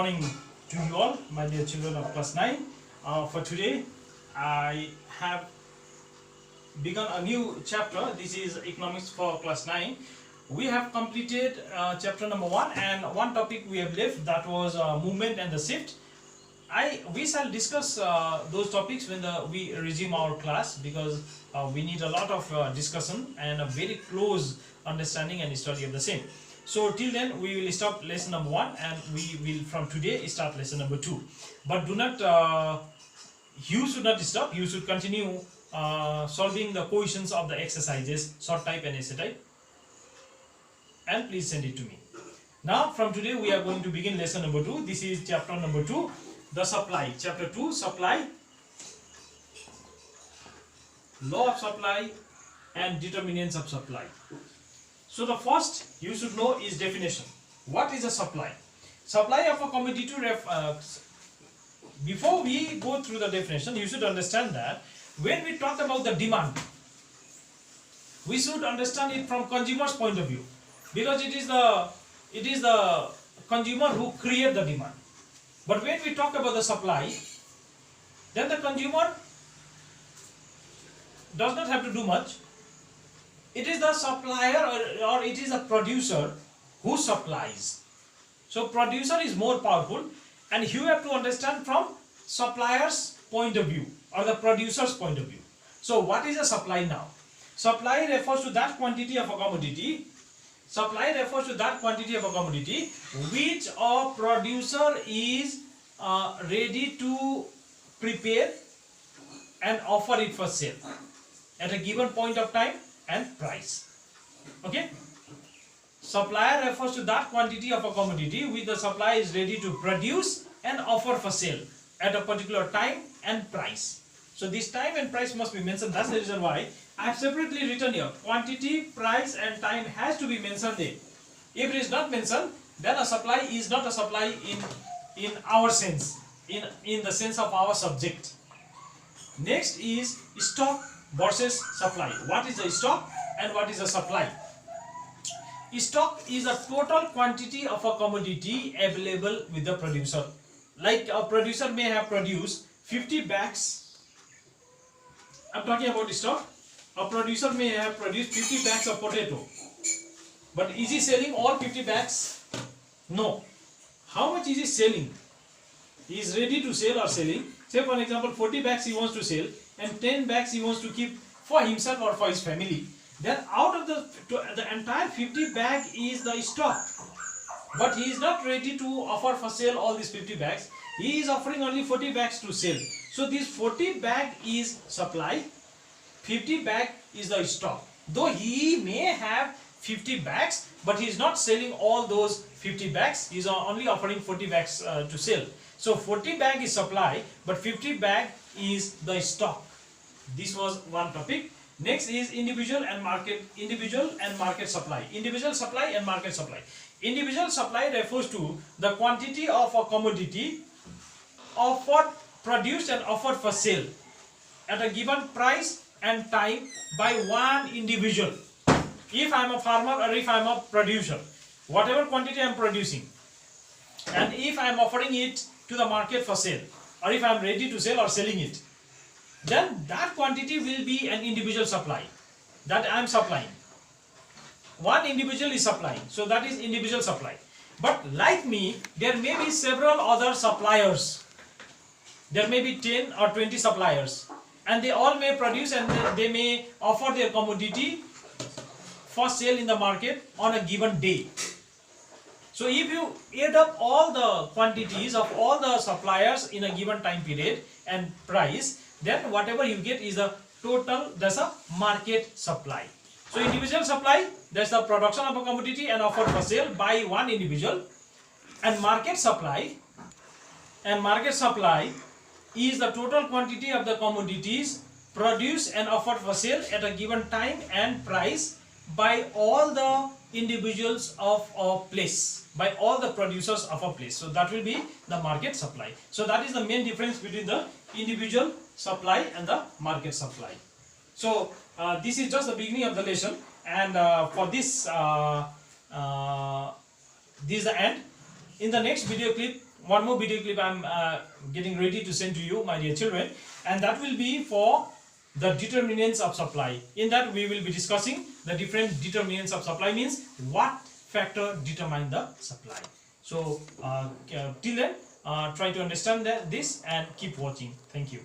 morning to you all, my dear children of class 9. For today, I have begun a new chapter. This is economics for class 9. We have completed chapter number 1, and one topic we have left, that was movement and the shift. We shall discuss those topics when we resume our class, because we need a lot of discussion and a very close understanding and study of the same. So till then we will stop lesson number 1, and we will from today start lesson number 2. But do not, you should not stop. You should continue solving the questions of the exercises, short type and essay type, and please send it to me. Now from today we are going to begin lesson number 2. This is chapter number 2, the supply. Chapter 2, supply, law of supply and determinants of supply. So the first you should know is definition. What is a supply? Supply of a commodity before we go through the definition, you should understand that when we talk about the demand, we should understand it from consumer's point of view, because it is the consumer who create the demand. But when we talk about the supply, then the consumer does not have to do much. It is the supplier or it is the producer who supplies. So producer is more powerful, and you have to understand from supplier's point of view or the producer's point of view. So what is a supply now? Supply refers to that quantity of a commodity. Supply refers to that quantity of a commodity which a producer is ready to prepare and offer it for sale at a given point of time and price. Okay? Supplier refers to that quantity of a commodity which the supplier is ready to produce and offer for sale at a particular time and price. So this time and price must be mentioned. That's the reason why I have separately written here. Quantity, price and time has to be mentioned there. If it is not mentioned, then a supply is not a supply in our sense, in the sense of our subject. Next is stock versus supply. What is the stock and what is the supply? Stock is a total quantity of a commodity available with the producer. Like a producer may have produced 50 bags. I'm talking about stock. A producer may have produced 50 bags of potato. But is he selling all 50 bags? No. How much is he selling? He is ready to sell or selling. Say for example 40 bags he wants to sell, and 10 bags he wants to keep for himself or for his family. Then out of the entire 50 bag is the stock. But he is not ready to offer for sale all these 50 bags. He is offering only 40 bags to sell. So this 40 bag is supply, 50 bag is the stock. Though he may have 50 bags, but he is not selling all those 50 bags. He is only offering 40 bags to sell. So 40 bag is supply, but 50 bag is the stock. This was one topic. Next is individual and market supply. Individual supply and market supply. Individual supply refers to the quantity of a commodity offered, produced and offered for sale at a given price and time by one individual. If I am a farmer or if I am a producer, whatever quantity I am producing, and if I am offering it to the market for sale, or if I am ready to sell or selling it, then that quantity will be an individual supply that I am supplying. One individual is supplying, so that is individual supply. But like me, there may be several other suppliers. There may be 10 or 20 suppliers, and they all may produce and they may offer their commodity for sale in the market on a given day. So if you add up all the quantities of all the suppliers in a given time period and price, then whatever you get is the total, that's a market supply. So individual supply, that's the production of a commodity and offered for sale by one individual. And market supply is the total quantity of the commodities produced and offered for sale at a given time and price by all the individuals of a place, by all the producers of a place. So that will be the market supply. So that is the main difference between the individual supply and the market supply. So this is just the beginning of the lesson, and for this this is the end. In the next video clip one more video clip I'm getting ready to send to you, my dear children, and that will be for the determinants of supply. In that we will be discussing the different determinants of supply, means what factor determine the supply. So till then, try to understand this and keep watching. Thank you.